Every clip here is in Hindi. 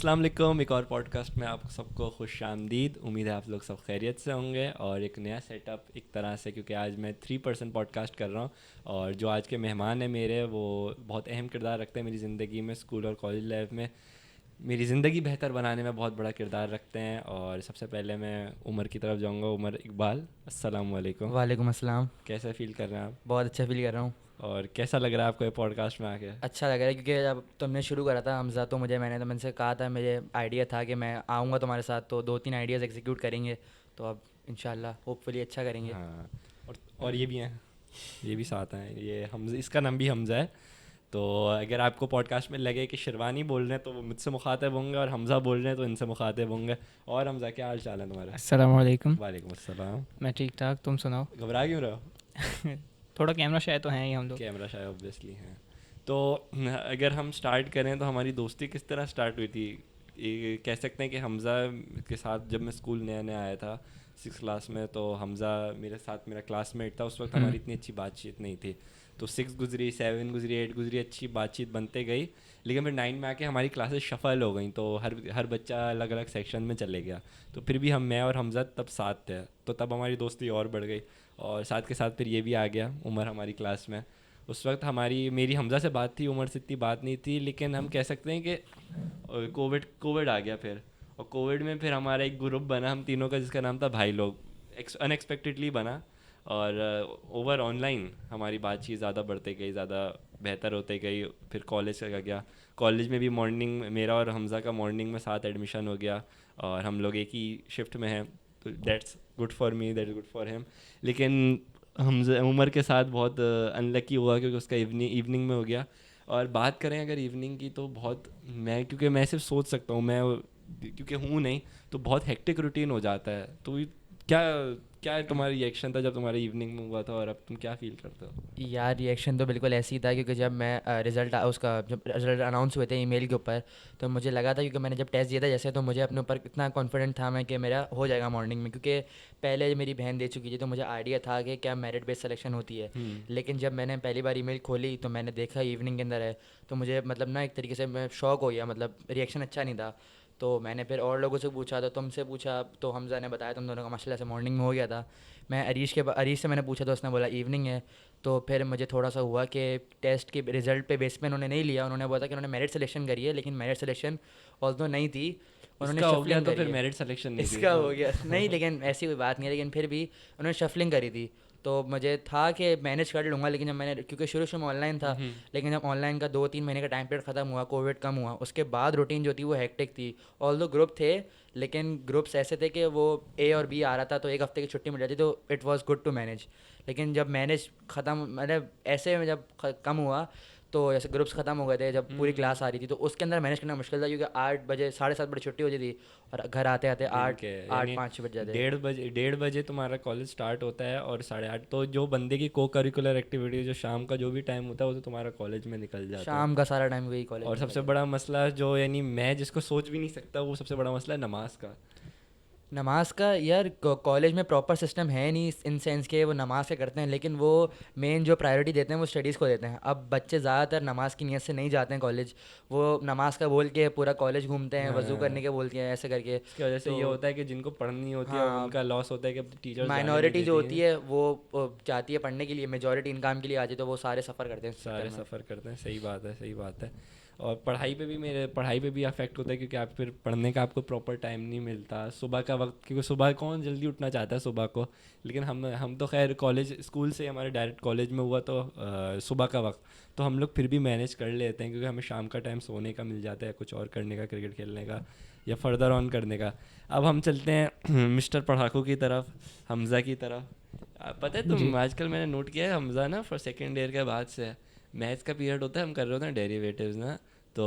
अस्सलाम वालेकुम। एक और पॉडकास्ट में आप सबको खुश आमदीद। उम्मीद है आप लोग सब खैरियत से होंगे और एक नया सेटअप एक तरह से, क्योंकि आज मैं 3% पॉडकास्ट कर रहा हूँ और जो आज के मेहमान हैं मेरे, वो बहुत अहम किरदार रखते हैं मेरी ज़िंदगी में। स्कूल और कॉलेज लाइफ में मेरी ज़िंदगी बेहतर बनाने में बहुत बड़ा किरदार रखते हैं। और सबसे पहले मैं उमर की तरफ जाऊँगा। उमर इकबाल, अस्सलाम वालेकुम। वालेकुम अस्सलाम। कैसे फ़ील कर रहे हैं आप बहुत अच्छा फील कर रहा हूँ। और कैसा लग रहा है आपको ये पॉडकास्ट में आके? अच्छा लग रहा है क्योंकि जब तुमने शुरू करा था हमज़ा, तो मैंने से कहा था, मुझे आइडिया था कि मैं आऊँगा तुम्हारे साथ, तो 2-3 आइडियाज़ एग्जीक्यूट करेंगे। तो अब इंशाल्लाह होपफुली अच्छा करेंगे। हाँ। और ये भी हैं, ये भी साथ हैं। ये हम, इसका नाम भी हमज़ा है। तो अगर आपको पॉडकास्ट में लगे कि शिरवानी बोल रहे हैं तो वो मुझसे मुखातिब होंगे और हमज़ा बोल रहे हैं तो इनसे मुखातिब होंगे। और हमज़ा, क्या हाल चाल है तुम्हारा? अस्सलाम वालेकुम। वालेकुम अस्सलाम। मैं ठीक ठाक, तुम सुनाओ। घबरा क्यों रहे हो? थोड़ा कैमरा शायद तो हैं ही हम लोग। कैमरा शायद ऑब्वियसली हैं। तो अगर हम स्टार्ट करें तो हमारी दोस्ती किस तरह स्टार्ट हुई थी? ये कह सकते हैं कि हमज़ा के साथ जब मैं स्कूल नया नया आया था 6 क्लास में, तो हमज़ा मेरे साथ मेरा क्लासमेट था। उस वक्त हमारी इतनी अच्छी बातचीत नहीं थी। तो 6 गुजरी, 7 गुजरी, 8 गुजरी, अच्छी बातचीत बनते गई। लेकिन फिर 9 में आके हमारी क्लासेस शफल हो गई, तो हर बच्चा अलग अलग सेक्शन में चले गया। तो फिर भी मैं और हमज़ा तब साथ थे, तो तब हमारी दोस्ती और बढ़ गई। और साथ के साथ फिर ये भी आ गया उमर हमारी क्लास में। उस वक्त मेरी हमज़ा से बात थी, उमर से इतनी बात नहीं थी। लेकिन हम कह सकते हैं कि कोविड आ गया फिर, और कोविड में फिर हमारा एक ग्रुप बना हम तीनों का, जिसका नाम था भाई लोग। अनएक्सपेक्टेडली बना और ओवर ऑनलाइन हमारी बातचीत ज़्यादा बढ़ते गई, ज़्यादा बेहतर होते गई। फिर कॉलेज का गया, कॉलेज में भी मॉर्निंग, मेरा और हमज़ा का मॉर्निंग में साथ एडमिशन हो गया और हम लोग एक ही शिफ्ट में हैं। तो that's good for me, that's good for him. लेकिन हमज़ा उमर के साथ बहुत अनलकी हुआ क्योंकि उसका इवनिंग में हो गया। और बात करें अगर इवनिंग की, तो बहुत क्योंकि मैं सिर्फ सोच सकता हूँ, मैं क्योंकि हूँ नहीं, तो बहुत हेक्टिक रूटीन हो जाता है। तो क्या क्या तुम्हारा रिएक्शन था जब तुम्हारा इवनिंग में हुआ था, और अब तुम क्या फील करते हो? यार रिएक्शन तो बिल्कुल ऐसे ही था, क्योंकि जब मैं जब रिज़ल्ट अनाउंस हुए थे ईमेल के ऊपर, तो मुझे लगा था, क्योंकि मैंने जब टेस्ट दिया था जैसे, तो मुझे अपने ऊपर इतना कॉन्फिडेंट था मैं कि मेरा हो जाएगा मॉर्निंग में, क्योंकि पहले मेरी बहन दे चुकी थी, तो मुझे आइडिया था कि क्या मेरिट बेस्ड सिलेक्शन होती है। लेकिन जब मैंने पहली बार ईमेल खोली तो मैंने देखा इवनिंग के अंदर है, तो मुझे मतलब ना एक तरीके से मैं शॉक हो गया, मतलब रिएक्शन अच्छा नहीं था। तो मैंने फिर और लोगों से पूछा, तो तुमसे पूछा तो हमज़ा ने बताया तुम दोनों का माशाल्लाह से मॉर्निंग में हो गया था। मैं अरीश से मैंने पूछा तो उसने बोला इवनिंग है। तो फिर मुझे थोड़ा सा हुआ कि टेस्ट के रिज़ल्ट पे बेस पे उन्होंने नहीं लिया। उन्होंने बोला था कि उन्होंने मेरिट सिलेक्शन करी है, लेकिन मेरिट सिलेक्शन ऑल्दो नहीं थी, उन्होंने इसका हो गया शफलिंग तो करी फिर है। मेरिट सिलेक्शन नहीं थी इसका तो? हो गया नहीं, लेकिन ऐसी कोई बात नहीं है, लेकिन फिर भी उन्होंने शफलिंग करी थी। तो मुझे था कि मैनेज कर लूँगा, लेकिन जब मैंने, क्योंकि शुरू शुरू में ऑनलाइन था, लेकिन जब ऑनलाइन का 2-3 महीने का टाइम पीरियड ख़त्म हुआ, कोविड कम हुआ, उसके बाद रूटीन जो थी वो हेक्टिक थी। ऑल्दो ग्रुप थे, लेकिन ग्रुप्स ऐसे थे कि वो ए और बी आ रहा था, तो एक हफ्ते की छुट्टी मिल जाती, तो it was good to manage. लेकिन जब मैनेज ख़त्म, मतलब ऐसे में जब कम हुआ, तो जैसे ग्रुप्स ख़त्म हो गए थे, जब पूरी क्लास आ रही थी, तो उसके अंदर मैनेज करना मुश्किल था, क्योंकि 8 बजे 7:30 छुट्टी होती थी और घर आते आते दिन आठ के, आठ यानी 5 बज जाते। 1:30 बजे तुम्हारा कॉलेज स्टार्ट होता है और 8:30, तो जो बंदे की को करिकुलर एक्टिविटी जो शाम का जो भी टाइम होता है वो तो तुम्हारा कॉलेज में निकल जाता है। शाम का सारा टाइम वही कॉलेज और में निकल सबसे जाता। बड़ा मसला जो, यानी मैं जिसको सोच भी नहीं सकता, वो सबसे बड़ा मसला है नमाज का। नमाज का यार, कॉलेज में प्रॉपर सिस्टम है नहीं इन सेंस के वो नमाज के करते हैं, लेकिन वो मेन जो प्रायोरिटी देते हैं वो स्टडीज़ को देते हैं। अब बच्चे ज़्यादातर नमाज की नीयत से नहीं जाते हैं कॉलेज, वो नमाज का बोल के पूरा कॉलेज घूमते हैं, वज़ू करने हाँ, के बोल के ऐसे करके। इसकी वजह से तो ये होता है कि जिनको पढ़नी होती है हाँ, उनका लॉस होता है कि टीचर्स जाने नहीं माइनॉरिटी जो देती होती हैं। है वो जाती है पढ़ने के लिए, मेजॉरिटी इनकाम के लिए आती है, तो वो सारे सफ़र करते हैं इस चक्कर सारे में। सफ़र करते हैं। सही बात है, सही बात है। और पढ़ाई पे भी अफेक्ट होता है, क्योंकि आप फिर पढ़ने का आपको प्रॉपर टाइम नहीं मिलता सुबह का वक्त, क्योंकि सुबह कौन जल्दी उठना चाहता है सुबह को। लेकिन हम तो खैर कॉलेज स्कूल से हमारे डायरेक्ट कॉलेज में हुआ, तो सुबह का वक्त तो हम लोग फिर भी मैनेज कर लेते हैं, क्योंकि हमें शाम का टाइम सोने का मिल जाता है, कुछ और करने का, क्रिकेट खेलने का या फर्दर ऑन करने का। अब हम चलते हैं मिस्टर पढ़ाकू की तरफ, हमज़ा की तरफ। पता है जी। तुम, आजकल मैंने नोट किया है हमज़ा ना फॉर सेकेंड ईयर के बाद से मैथ्स का पीरियड होता है, हम कर रहे होते हैं डेरिवेटिव्स ना। तो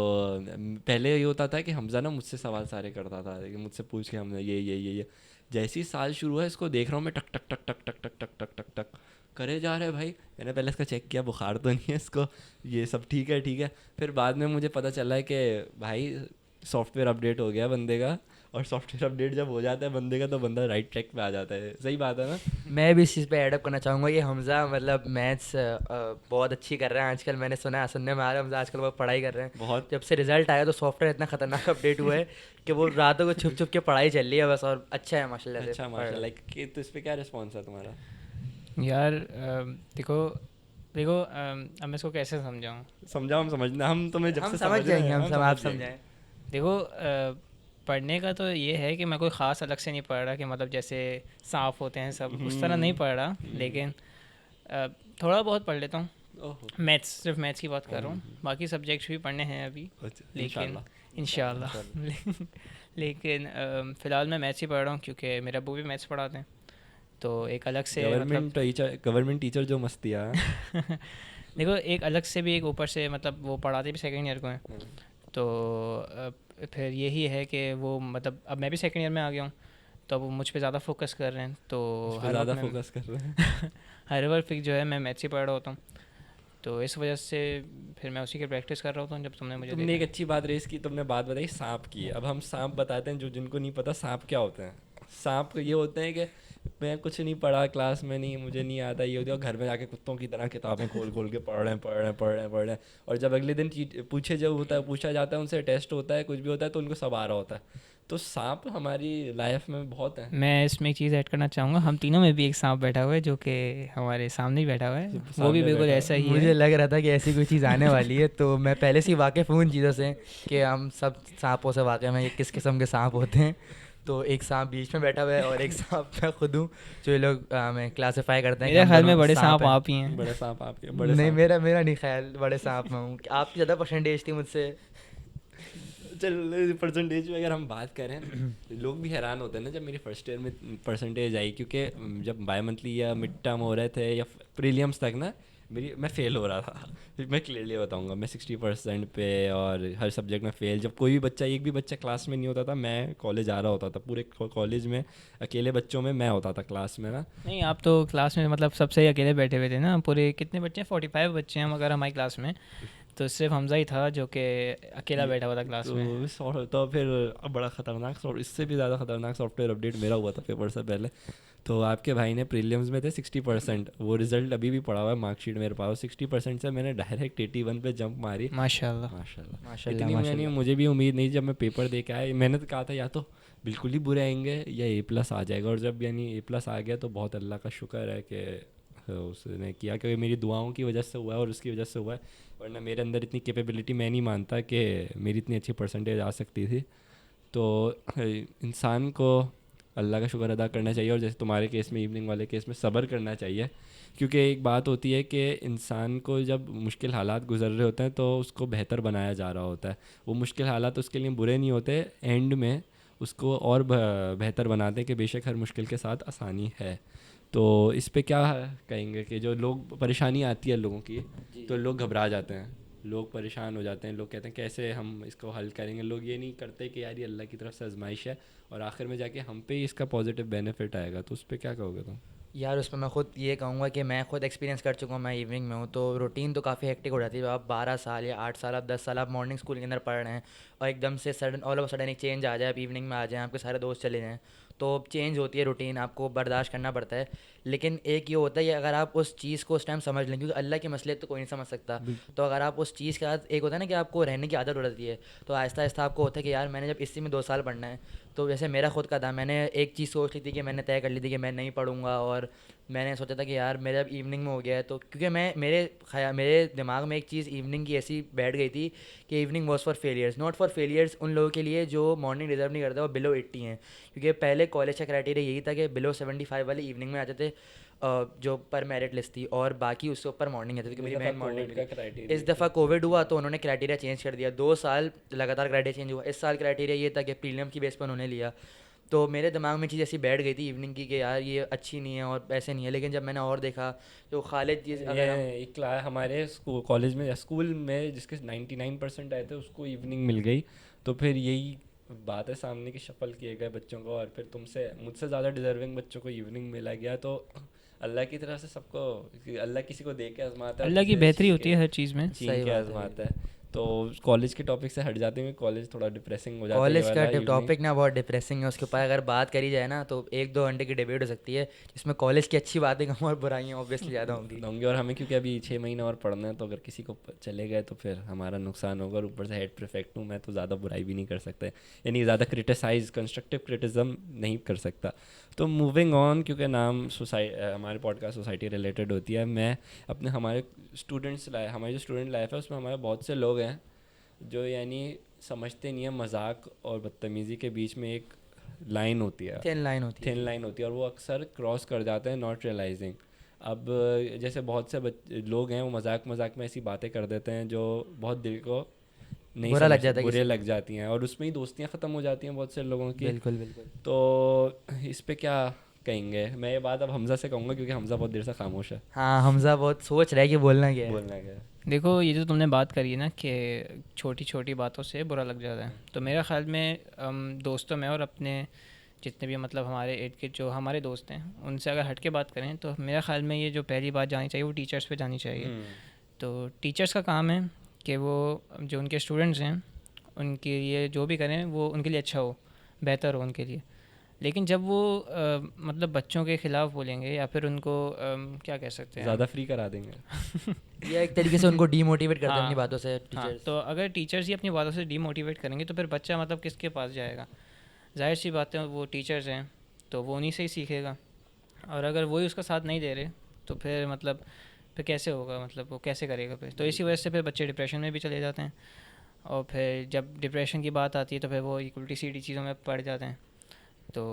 पहले ये होता था कि हमज़ा ना मुझसे सवाल सारे करता था, कि मुझसे पूछ के हमने ये जैसे ही साल शुरू हुआ इसको देख रहा हूँ मैं, टक टक टक टक टक टक टक टक टक टक करे जा रहे हैं भाई। मैंने पहले इसका चेक किया, बुखार तो नहीं है इसको, ये सब ठीक है ठीक है। फिर बाद में मुझे पता चला है कि भाई सॉफ्टवेयर अपडेट हो गया बंदे का, और सॉफ्टवेयर अपडेट जब हो जाता है बंदे का तो बंदा राइट ट्रैक पे आ जाता है। सही बात है ना? मैं भी इस चीज़ पे एडअप करना चाहूँगा कि हमज़ा मतलब मैथ्स बहुत अच्छी कर रहे हैं आजकल। मैंने सुनने में आ रहा है हमज़ा आजकल बहुत पढ़ाई कर रहे हैं। बहुत जब से रिजल्ट आया तो सॉफ्टवेयर इतना खतरनाक अपडेट हुआ है कि वो रातों को छुप छुप के पढ़ाई चल रही है बस, और अच्छा है माशाल्लाह से अच्छा पढ़ माशा रहे हैं। लाइक कि तो इस पे क्या रिस्पॉन्स है तुम्हारा? यार देखो देखो अब मैं इसको कैसे समझाऊँ। समझाओ, हम समझना, हम तुम्हें जब हम से समझ समझ रहे जाएंगे, हैं हम हम सब आप समझ जाएंगे। समझाएं। देखो पढ़ने का तो ये है कि मैं कोई ख़ास अलग से नहीं पढ़ रहा कि मतलब जैसे सांप होते हैं सब उस तरह नहीं पढ़ रहा, लेकिन अ, थोड़ा बहुत पढ़ लेता हूँ। ओहो, मैथ्स, सिर्फ मैथ्स की बात कर रहा हूँ, बाकी सब्जेक्ट्स भी पढ़ने हैं अभी, अच्छा, लेकिन इंशाल्लाह इंशाल्लाह लेकिन फ़िलहाल मैं मैथ्स ही पढ़ रहा हूँ क्योंकि मेरा अब्बू भी मैथ्स पढ़ाते हैं, तो एक अलग से मतलब गवर्नमेंट टीचर जो मस्ती है। देखो एक अलग से भी एक ऊपर से मतलब वो पढ़ाते भी सेकेंड ईयर को हैं, तो फिर यही है कि वो मतलब अब मैं भी सेकेंड ईयर में आ गया हूँ, तो अब वो मुझ पे ज़्यादा फोकस कर रहे हैं, तो उस पे हर ज़्यादा वक्त मैं फोकस कर रहे हैं। हर वक्त फिर जो है मैं मैथ्स ही पढ़ रहा होता हूँ, तो इस वजह से फिर मैं उसी की प्रैक्टिस कर रहा होता हूँ जब तुमने मुझे तुमने एक देखा। अच्छी बात रेस की, तुमने बात बताई सांप की। अब हम सांप बताते हैं जो जिनको नहीं पता सांप क्या होते हैं। सांप ये होते हैं कि मैं कुछ नहीं पढ़ा क्लास में, नहीं मुझे नहीं आता, ये होता है, घर में जाके कुत्तों की तरह किताबें खोल खोल के पढ़ रहे हैं, और जब अगले दिन पूछे जब होता है, पूछा जाता है उनसे, टेस्ट होता है, कुछ भी होता है, तो उनको सब आ रहा होता है। तो सांप हमारी लाइफ में बहुत है। मैं इसमें एक चीज़ ऐड करना चाहूँगा, हम तीनों में भी एक सांप बैठा हुआ है जो कि हमारे सामने ही बैठा हुआ है, वो भी सामने बिल्कुल बैठा ऐसा है। ही मुझे है। लग रहा था कि ऐसी कोई चीज़ आने वाली है, तो मैं पहले से ही वाकिफ़ हूँ उन चीज़ों से कि हम सब सांपों से वाकिफ़ हैं, ये किस किस्म के सांप होते हैं। तो एक सांप बीच में बैठा हुआ है और एक सांप मैं खुद हूँ, जो ये लोग हमें क्लासिफाई करते हैं कि मेरे हम ख्याल में दोनों बड़े सांप सांप हैं। आप ही हैं। बड़े सांप आपके, बड़े नहीं, सांप। मेरा नहीं ख्याल बड़े सांप में हूँ, आपकी ज़्यादा परसेंटेज थी मुझसे। चल परसेंटेज में अगर हम बात करें, लोग भी हैरान होते हैं ना जब मेरी फर्स्ट ईयर में परसेंटेज आई, क्योंकि जब बाई मंथली या मिड टर्म हो रहे थे या प्रीलियम्स तक ना, मैं फ़ेल हो रहा था। मैं क्लियरली बताऊंगा, मैं 60% पे और हर सब्जेक्ट में फ़ेल। जब कोई भी बच्चा, एक भी बच्चा क्लास में नहीं होता था, मैं कॉलेज आ रहा होता था, पूरे कॉलेज में अकेले बच्चों में मैं होता था क्लास में ना। नहीं, आप तो क्लास में मतलब सबसे ही अकेले बैठे हुए थे ना, पूरे कितने बच्चे हैं, 45 बच्चे हैं मगर हमारी क्लास में, तो सिर्फ हमजा ही था जो कि अकेला बैठा हुआ था क्लास में। तो फिर अब बड़ा ख़तरनाक इससे भी ज़्यादा ख़तरनाक सॉफ्टवेयर अपडेट मेरा हुआ था पेपर से पहले। तो आपके भाई ने प्रीलिम्स में थे 60%, वो रिज़ल्ट अभी भी पड़ा हुआ है मार्कशीट मेरे पास। 60% से मैंने डायरेक्ट 81 पे जंप मारी। माशाल्लाह। माशाल्लाह। माशाल्लाह इतनी माशाल्लाह। मुझे भी उम्मीद नहीं जब मैं पेपर दे के आया। मैंने तो कहा था या तो बिल्कुल ही बुरे आएंगे या A+ आ जाएगा, और जब A+ आ गया तो बहुत अल्लाह का शुक्र है कि उसने किया, क्योंकि मेरी दुआओं की वजह से हुआ है और उसकी वजह से हुआ है, वरना मेरे अंदर इतनी कैपेबिलिटी मैं नहीं मानता कि मेरी इतनी अच्छी परसेंटेज आ सकती थी। तो इंसान को अल्लाह का शुक्र अदा करना चाहिए, और जैसे तुम्हारे केस में, इवनिंग वाले केस में, सब्र करना चाहिए। क्योंकि एक बात होती है कि इंसान को जब मुश्किल हालात गुजर रहे होते हैं तो उसको बेहतर बनाया जा रहा होता है। वो मुश्किल हालात उसके लिए बुरे नहीं होते, एंड में उसको और बेहतर बनाते हैं कि बेशक हर मुश्किल के साथ आसानी है। तो इस पे क्या कहेंगे कि जो लोग, परेशानी आती है लोगों की, तो लोग घबरा जाते हैं, लोग परेशान हो जाते हैं, लोग कहते हैं कैसे हम इसको हल करेंगे। लोग ये नहीं करते कि यार ये अल्लाह की तरफ से आजमाइश है और आखिर में जाके हम पे ही इसका पॉजिटिव बेनिफिट आएगा। तो उस पर क्या कहोगे तुम? यार उस पर मैं खुद ये कहूँगा कि मैं खुद एक्सपीरियंस कर चुका हूँ, मैं इवनिंग में हूँ, तो रूटीन तो काफ़ी हेक्टिक हो जाती है। आप 12 साल या 8 साल, आप 10 साल आप मॉर्निंग स्कूल के अंदर पढ़ रहे हैं और एकदम से सडन ऑल ऑफ सडन एक चेंज आ जाए, आप इवनिंग में आ जाएँ, आपके सारे दोस्त चले जाएँ, तो चेंज होती है रूटीन, आपको बर्दाश्त करना पड़ता है। लेकिन एक ये होता है कि अगर आप उस चीज़ को उस टाइम समझ लें, क्योंकि अल्लाह की मसलियत तो कोई नहीं समझ सकता, तो अगर आप उस चीज़ के साथ, एक होता है ना कि आपको रहने की आदत हो जाती है, तो आहिस्ता आहिस्ता आपको होता है कि यार मैंने जब इसी में 2 साल पढ़ना है, तो जैसे मेरा खुद का था, मैंने एक चीज़ सोच ली थी कि मैंने तय कर ली थी कि मैं नहीं पढ़ूंगा, और मैंने सोचा था कि यार मेरा अब इवनिंग में हो गया है, तो क्योंकि मेरे दिमाग में एक चीज़ इवनिंग की ऐसी बैठ गई थी कि evening was for failures, not for failures उन लोगों के लिए जो मॉर्निंग डिजर्व नहीं करते, वो बिलो 80 हैं। क्योंकि पहले कॉलेज का क्राइटेरिया यही था कि बिलो 75 वाले इवनिंग में आते थे, जो पर मेरिट लिस्ट थी, और बाकी उससे ऊपर मॉर्निंग आती थी, क्योंकि मेरी बहन मॉर्निंग का थी। क्राइटेरिया इस दफ़ा कोविड हुआ तो उन्होंने क्राइटेरिया चेंज कर दिया, 2 साल लगातार क्राइटेरिया चेंज हुआ। इस साल क्राइटेरिया ये था कि प्रीलियम की बेस पर उन्होंने लिया, तो मेरे दिमाग में चीज़ ऐसी बैठ गई थी इवनिंग की कि यार ये अच्छी नहीं है और ऐसे नहीं है। लेकिन जब मैंने और देखा तो खालिद जी, अगर हम ये एक क्लास हमारे कॉलेज में या स्कूल में जिसके 99% आए थे उसको इवनिंग मिल गई, तो फिर यही बात है, सामने की शफल किए गए बच्चों को, और फिर तुमसे मुझसे ज़्यादा डिजर्विंग बच्चों को इवनिंग मिला गया। तो अल्लाह की तरफ से सबको, अल्लाह किसी को दे के आजमाता है और अल्लाह की किसी बेहतरी छीन होती है हर चीज़ में। सही के बात है। आजमाता है। तो कॉलेज के टॉपिक से हट जाते हैं, कॉलेज थोड़ा डिप्रेसिंग हो जाता है ये कॉलेज का वाला evening। टॉपिक ना बहुत डिप्रेसिंग है, उसके ऊपर अगर बात करी जाए ना तो 1-2 घंटे की डिबेट हो सकती है, जिसमें कॉलेज की अच्छी बातें कम और बुराइयाँ ऑब्वियसली ज़्यादा होंगी। होंगे। और हमें क्योंकि अभी 6 महीने और पढ़ना है, तो अगर किसी को चले गए तो फिर हमारा नुकसान होगा। और ऊपर से हेड प्रीफेक्ट हूँ मैं, तो ज़्यादा बुराई भी नहीं कर सकता, यानी ज़्यादा क्रिटिसाइज कंस्ट्रक्टिव क्रिटिज़म नहीं कर सकता। तो मूविंग ऑन, क्योंकि नाम हमारे पॉडकास्ट सोसाइटी रिलेटेड होती है, मैं अपने हमारे हमारी जो स्टूडेंट लाइफ है उसमें हमारे बहुत से लोग हैं जो यानी समझते नहीं है मजाक और बदतमीज़ी के बीच में एक लाइन होती है, थिन लाइन होती है। थिन लाइन होती है, और वो अक्सर क्रॉस कर जाते हैं नॉट रियलाइजिंग। अब जैसे बहुत से लोग हैं वो मजाक मजाक में ऐसी बातें कर देते हैं जो बहुत दिल को नहीं बुरा लग समझ जाता है बुरे किसी को। लग जाती हैं, और उसमें ही दोस्तियां ख़त्म हो जाती हैं बहुत से लोगों की। बिल्कुल बिल्कुल। तो इस पे क्या कहेंगे? मैं ये बात अब हमज़ा से कहूँगा, क्योंकि हमज़ा बहुत देर से खामोश है। हाँ, हमजा बहुत सोच रहा है कि बोलना क्या है। बोलना क्या है? देखो, ये जो तुमने बात करी है ना कि छोटी छोटी बातों से बुरा लग जाता है, तो मेरे ख्याल में दोस्तों में और अपने जितने भी मतलब हमारे एड के जो हमारे दोस्त हैं उनसे अगर हट के बात करें, तो मेरे ख्याल में ये जो पहली बात जानी चाहिए वो टीचर्स पे जानी चाहिए। तो टीचर्स का काम है कि वो जो उनके स्टूडेंट्स हैं उनके लिए जो भी करें वो उनके लिए अच्छा हो, बेहतर हो उनके लिए। लेकिन जब वो मतलब बच्चों के ख़िलाफ़ बोलेंगे या फिर उनको क्या कह सकते हैं ज़्यादा फ्री करा देंगे। या एक तरीके से उनको डीमोटिवेट करते हैं अपनी हाँ, बातों से हाँ, टीचर्स। तो अगर टीचर्स ही अपनी बातों से डीमोटिवेट करेंगे तो फिर बच्चा मतलब किसके पास जाएगा? जाहिर सी बात है वो टीचर्स हैं तो वो उन्हीं से ही सीखेगा, और अगर वही उसका साथ नहीं दे रहे तो फिर मतलब फिर कैसे होगा, मतलब वो कैसे करेगा फिर? तो इसी वजह से फिर बच्चे डिप्रेशन में भी चले जाते हैं, और फिर जब डिप्रेशन की बात आती है तो फिर वो एक उल्टी सीधी चीज़ों में पड़ जाते हैं। तो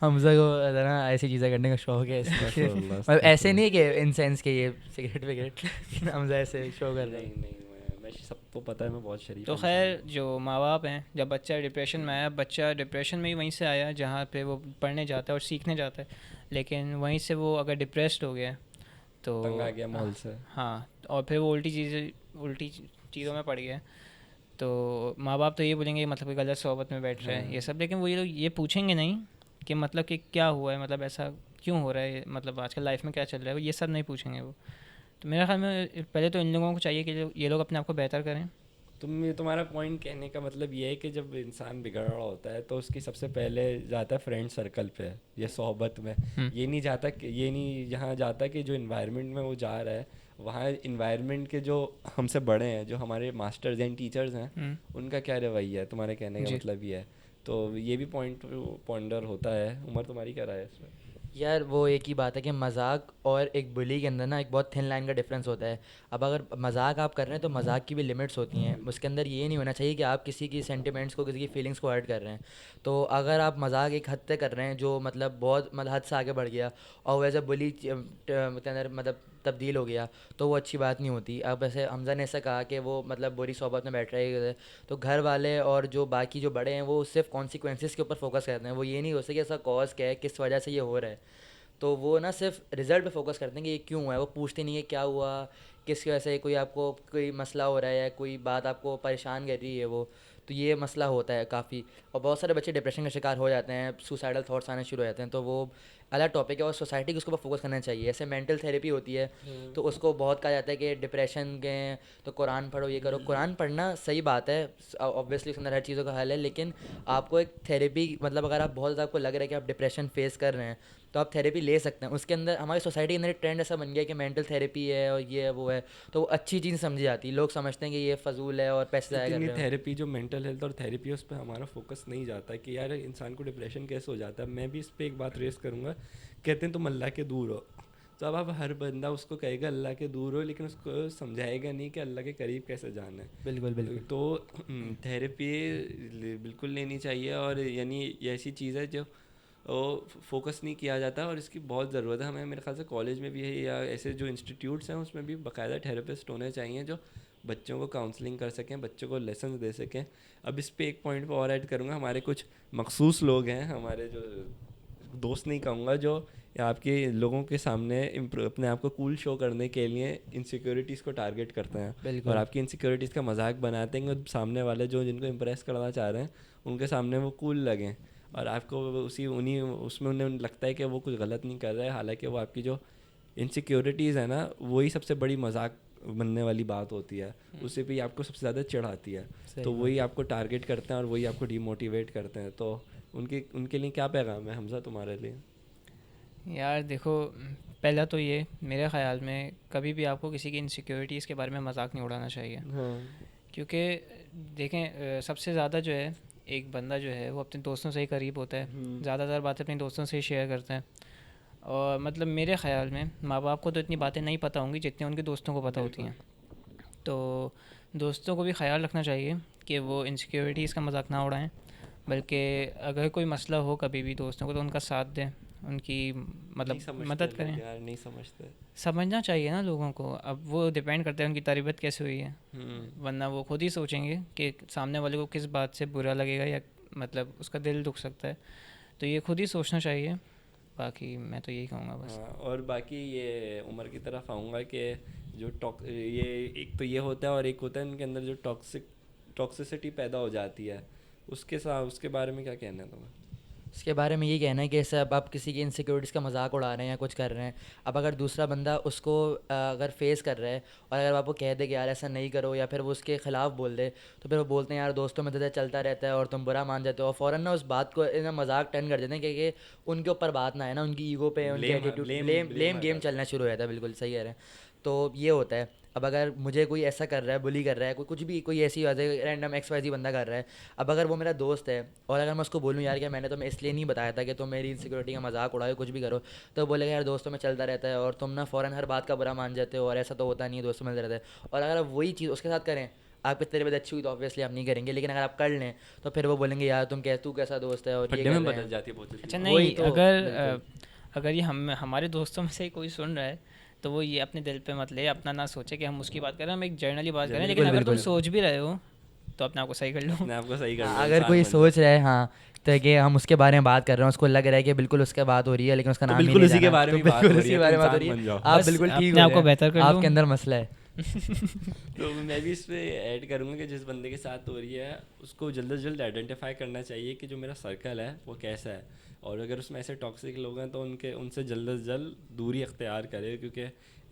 हमजा को ना ऐसी चीज़ें करने का शौक है इसलिए। माशाल्लाह, मतलब ऐसे नहीं कि इन सेंस के ये सिगरेट विगरेट, हमजा ऐसे शो कर रहे नहीं हैं। नहीं, मैं सबको पता है मैं बहुत शरीफ तो इंसान खैर हूँ। जो माँ बाप हैं, जब बच्चा डिप्रेशन में आया, बच्चा डिप्रेशन में ही वहीं से आया जहाँ पे वो पढ़ने जाता है और सीखने जाता है, लेकिन वहीं से वो अगर डिप्रेस्ड हो गया तो तंग आ गया माहौल से। हाँ, और फिर वो उल्टी चीज़ों में पड़ गया। तो माँ बाप तो ये बोलेंगे मतलब कि गलत सोहबत में बैठ रहा है ये सब, लेकिन वो ये लोग ये पूछेंगे नहीं कि मतलब कि क्या हुआ है, मतलब ऐसा क्यों हो रहा है, मतलब आजकल लाइफ में क्या चल रहा है, ये सब नहीं पूछेंगे वो। तो मेरे ख्याल में पहले तो इन लोगों को चाहिए कि ये लोग अपने आप को बेहतर करें। तुम्हारा पॉइंट कहने का मतलब ये है कि जब इंसान बिगड़ रहा होता है तो उसकी सबसे पहले जाता है फ्रेंड सर्कल पे या सोहबत में। ये नहीं यहाँ जाता कि जो इन्वायरमेंट में वो जा रहा है वहाँ इन्वायरमेंट के जो हमसे बड़े हैं, जो हमारे मास्टर्स एंड टीचर्स हैं, उनका क्या रवैया है। तुम्हारे कहने का जी। मतलब ये है। तो ये भी पॉइंटर होता है। उमर, तुम्हारी क्या राय है इसमें? यार वो एक ही बात है कि मजाक और एक बुली के अंदर ना एक बहुत थिन लाइन का डिफरेंस होता है। अब अगर मजाक आप कर रहे हैं तो मजाक की भी लिमिट्स होती हैं, उसके अंदर ये नहीं होना चाहिए कि आप किसी की सेंटिमेंट्स को, किसी की फीलिंग्स को हर्ट कर रहे हैं। तो अगर आप मजाक एक हद तक कर रहे हैं जो मतलब बहुत मतलब हद से आगे बढ़ गया और वैसे बुली के अंदर मतलब तब्दील हो गया, तो वो अच्छी बात नहीं होती। अब ऐसे हमजा ने ऐसा कहा कि वो मतलब बुरी सोहबत में बैठ रहे हैं, तो घर वाले और जो बाकी जो बड़े हैं वो सिर्फ कॉन्सिक्वेंसेस के ऊपर फोकस करते हैं। वो ये नहीं हो सकता कि ऐसा कॉज क्या है, किस वजह से ये हो रहा है। तो वो ना सिर्फ रिज़ल्ट पे फोकस करते हैं कि ये क्यों हुआ है, वो पूछते नहीं है क्या हुआ, किसकी वजह से कोई आपको कोई मसला हो रहा है या कोई बात आपको परेशान कर रही है वो। तो ये मसला होता है काफ़ी। और बहुत सारे बच्चे डिप्रेशन का शिकार हो जाते हैं, सुसाइडल थॉट्स आने शुरू हो जाते हैं, तो वो अलग टॉपिक है और सोसाइटी को उसके ऊपर फोकस करना चाहिए। ऐसे मेंटल थेरेपी होती है तो उसको बहुत कहा जाता है कि डिप्रेशन के तो कुरान पढ़ो, ये करो। कुरान पढ़ना सही बात है, ऑब्वियसली उसके अंदर हर चीज़ों का हल है, लेकिन आपको एक थेरेपी मतलब अगर आप बहुत ज़्यादा आपको लग रहा है कि आप डिप्रेशन फेस कर रहे हैं तो आप थेरेपी ले सकते हैं। उसके अंदर हमारी सोसाइटी के अंदर एक ट्रेंड ऐसा बन गया है कि मेंटल थेरेपी है और ये है वो है, तो वो अच्छी चीज़ समझी जाती है। लोग समझते हैं कि ये फजूल है और पैसे ज़ाया कर लेकिन ये रहे हो। थेरेपी, जो मेंटल हेल्थ और थेरेपी है, उस पर हमारा फोकस नहीं जाता कि यार इंसान को डिप्रेशन कैसे हो जाता है। मैं भी इस पर एक बात रेस करूँगा। कहते हैं तुम अल्लाह के दूर हो, तो अब हर बंदा उसको कहेगा अल्लाह के दूर हो, लेकिन उसको समझाएगा नहीं कि अल्लाह के करीब कैसे जाना है। बिल्कुल बिल्कुल। तो थेरेपी बिल्कुल लेनी चाहिए, और यानी ये ऐसी चीज़ है जो फोकस नहीं किया जाता, और इसकी बहुत ज़रूरत है हमें। मेरे ख्याल से कॉलेज में भी है या ऐसे जो इंस्टीट्यूट्स हैं उसमें भी बाकायदा थेरेपिस्ट होने चाहिए जो बच्चों को काउंसलिंग कर सकें, बच्चों को लेसन दे सकें। अब इस पे एक पॉइंट पे और ऐड करूँगा, हमारे कुछ मखसूस लोग हैं, हमारे जो दोस्त नहीं कहूँगा, जो आपके लोगों के सामने अपने आप को कूल शो करने के लिए इनसिक्योरिटीज़ को टारगेट करते हैं, बिल्कुल। और आपकी इनसिक्योरिटीज़ का मजाक बनाते हैं। सामने वाले जो जिनको इम्प्रेस करना चाह रहे हैं उनके सामने वो कूल लगें, और आपको उसमें उन्हें लगता है कि वो कुछ गलत नहीं कर रहा है, हालांकि वो आपकी जो इनसिक्योरिटीज़ है ना वही सबसे बड़ी मजाक बनने वाली बात होती है उसी पे ही आपको सबसे ज़्यादा चिढ़ आती है, सही तो बात। वही आपको टारगेट करते हैं और वही आपको डीमोटिवेट करते हैं। तो उनके लिए क्या पैगाम है हमजा तुम्हारे लिए? यार देखो, पहला तो ये मेरे ख़्याल में कभी भी आपको किसी की इनसिक्योरिटीज़ के बारे में मजाक नहीं उड़ाना चाहिए, हाँ क्योंकि देखें सबसे ज़्यादा जो है एक बंदा जो है वो अपने दोस्तों से ही करीब होता है, ज़्यादातर बातें अपने दोस्तों से ही शेयर करते हैं। और मतलब मेरे ख़्याल में माँ बाप को तो इतनी बातें नहीं पता होंगी जितनी उनके दोस्तों को पता होती हैं। तो दोस्तों को भी ख्याल रखना चाहिए कि वो इनसिक्योरिटीज़ का मजाक ना उड़ाएं, बल्कि अगर कोई मसला हो कभी भी दोस्तों को तो उनका साथ दें, उनकी मतलब मदद करें। यार नहीं समझते। समझना चाहिए ना लोगों को, अब वो डिपेंड करता है उनकी तरबियत कैसे हुई है, वरना वो खुद ही सोचेंगे कि सामने वाले को किस बात से बुरा लगेगा या मतलब उसका दिल दुख सकता है, तो ये खुद ही सोचना चाहिए। बाकी मैं तो यही कहूँगा बस। हाँ, और बाकी ये उमर की तरफ आऊँगा कि जो ये एक तो ये होता है और एक होता है इनके अंदर जो टॉक्सिसिटी पैदा हो जाती है, उसके बारे में क्या कहना है तुम्हें? इसके बारे में ये कहना है कि जैसे अब आप किसी की इनसिक्योरिटीज़ का मजाक उड़ा रहे हैं या कुछ कर रहे हैं, अब अगर दूसरा बंदा उसको अगर फेस कर रहा है और अगर आपको कह दे कि यार ऐसा नहीं करो, या फिर वो उसके ख़िलाफ़ बोल दे, तो फिर वो बोलते हैं यार दोस्तों में तो चलता रहता है और तुम बुरा मान जाते हो, और फ़ौरन ना उस बात को ना मजाक टर्न कर देते हैं क्योंकि उनके ऊपर बात ना है ना, उनकी ईगो पे उनके एटीट्यूड ब्लेम गेम चलना शुरू हो जाता है। बिल्कुल सही कह रहे हैं। तो ये होता है। अब अगर मुझे कोई ऐसा कर रहा है, बुली कर रहा है, कुछ भी कोई ऐसी बात है रैंडम XYZ बंदा कर रहा है, अब अगर वो मेरा दोस्त है और अगर मैं उसको बोलूँ यार कि मैंने तुम्हें इसलिए नहीं बताया था कि तुम मेरी इनसिक्योरिटी का मजाक उड़ाओ कुछ भी करो, तो बोलेगा यार दोस्तों में चलता रहता है और तुम ना फ़ौरन हर बात का बुरा मान जाते हो और ऐसा तो होता नहीं है, दोस्तों में चलता रहता है। और अगर आप वही चीज़ उसके साथ करें, आपकी तरबियत अच्छी हुई तो ऑब्वियसली आप नहीं करेंगे, लेकिन अगर आप कर लें तो फिर वो बोलेंगे यार तू कैसा दोस्त है और ये फड्डे कर में रहे बदल हैं। जाती है बहुत जल्दी। अच्छा वही नहीं, तो, अगर ये हमारे दोस्तों में से ही कोई सुन रहा है तो वो ये अपने दिल पे मत ले, अपना ना सोचे कि हम उसकी बात कर रहे हैं, हम एक जनरली बात कर रहे हैं। लेकिन बिल्कुल, अगर तुम बिल्कुल। सोच भी रहे हो तो अपने आप को सही कर लो। अपने आप को सही कर लो, अगर इंसान कोई बन जाओ। सोच रहा है हाँ तो कि हम उसके बारे में बात कर रहे हैं, उसको लग रहा है कि बिल्कुल उसके बात हो रही है लेकिन उसका तो नाम ही बिल्कुल नहीं उसी के जाना, बारे तो में बात बिल्कुल हो रही उसी है, के तो बारे में बात हो इंसान रही बन है, जाओ। आप बस बिल्कुल ठीक अपने हो आप को रहे बेहतर कर हैं, लो। आपके अंदर मसला है। तो मैं भी इस पे ऐड करूँगा कि जिस बंदे के साथ हो रही है उसको जल्द से जल्द आइडेंटिफाई करना चाहिए कि जो मेरा सर्कल है वो कैसा है, और अगर उसमें ऐसे टॉक्सिक लोग हैं तो उनसे जल्द से जल्द दूरी अख्तियार करे, क्योंकि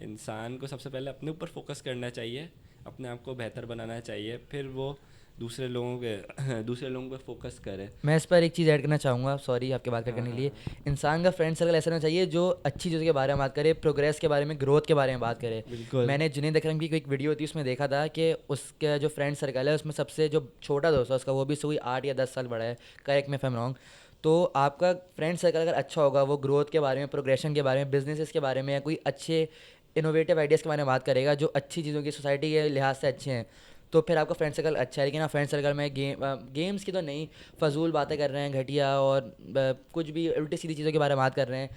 इंसान को सबसे पहले अपने ऊपर फोकस करना चाहिए, अपने आप को बेहतर बनाना चाहिए, फिर वो दूसरे लोगों पे फोकस करे। मैं इस पर एक चीज़ ऐड करना चाहूँगा, सॉरी आपकी बात करने के लिए। इंसान का फ्रेंड सर्कल ऐसा होना चाहिए जो अच्छी चीज़ों के बारे में बात करे, प्रोग्रेस के बारे में, ग्रोथ के बारे में बात करे। बिल्कुल। मैंने जुनैद अकरम की कोई एक वीडियो थी, उसमें देखा था कि उसका जो फ्रेंड सर्कल है उसमें सबसे जो छोटा दोस्त है उसका, वो भी कोई 8 या 10 साल बड़ा है, correct me if I am wrong. तो आपका फ्रेंड सर्कल अगर अच्छा होगा, वो ग्रोथ के बारे में, प्रोग्रेशन के बारे में, बिजनेसेस के बारे में या कोई अच्छे इनोवेटिव आइडियाज़ के बारे में बात करेगा जो अच्छी चीज़ों की सोसाइटी के लिहाज से अच्छे हैं, तो फिर आपका फ्रेंड सर्कल अच्छा है। लेकिन आप फ्रेंड सर्कल में गेम्स की तो नहीं, फजूल बातें कर रहे हैं, घटिया और कुछ भी उल्टी सीधी चीज़ों के बारे में बात कर रहे हैं,